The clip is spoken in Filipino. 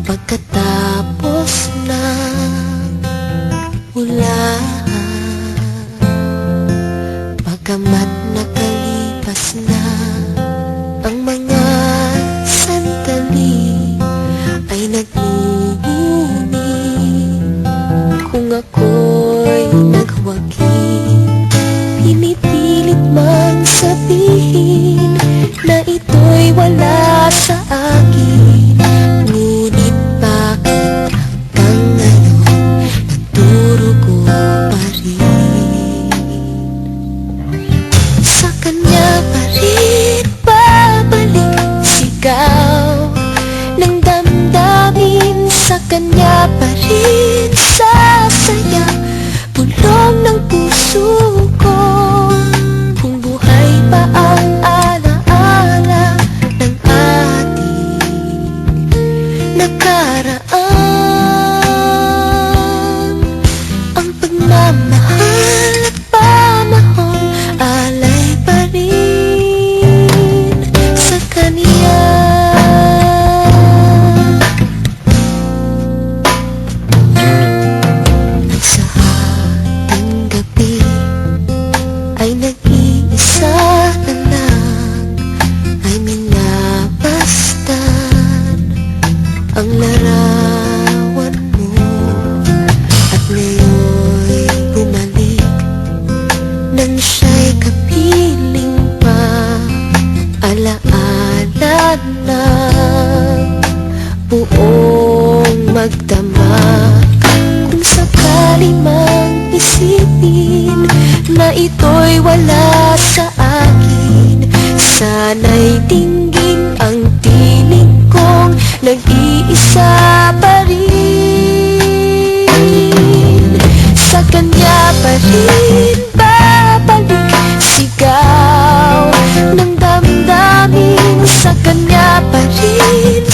Pagkatapos ng ulan, pagkamat nakalipas na ang mga sandali, ay nagmumuni kung ako'y nagwagi. Pinipilit man sabihin na ito'y wala sa akin, ngunit bakit hanggang ngayon nagdurugo pa rin? Sa kanya pa rin babalik sigaw ng damdamin, sa kanya pa rin sasaya bulong ng puso ko. Kung buhay pa ang alaala ng ating nakaraan, ang pagmamahal at panahon alay pa rin sa kanya. Sa ating gabi ay nag-iisa na lang, ay minabastan ang larawan mo, at ngayon'y bumalik nang siya'y kapiling pa. Alaala ng buong magdamag, kung sakali mang isipin na ito'y wala sa akin, sana'y dinggin ang tinig kong nag-iisa pa rin. Sa kanya pa rin babalik sigaw ng damdamin, sa kanya pa rin